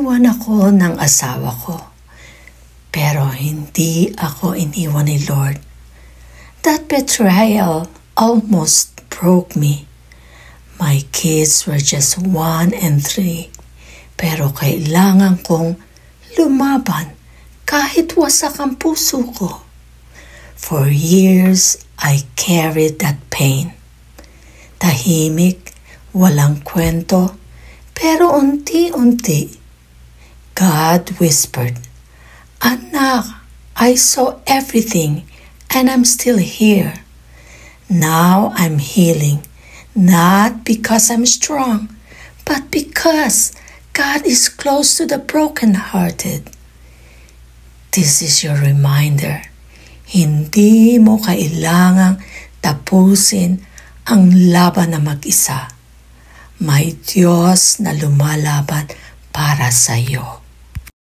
Iniwan ako ng asawa ko, pero hindi ako iniwan ni Lord. That betrayal almost broke me. My kids were just 1 and 3, pero kailangan kong lumaban kahit wasak ang puso ko. For years, I carried that pain. Tahimik, walang kwento, pero unti-unti, God whispered, "Anak, I saw everything and I'm still here. Now I'm healing, not because I'm strong, but because God is close to the brokenhearted." This is your reminder. Hindi mo kailangang tapusin ang laban na mag-isa. May Diyos na lumalaban para sa iyo.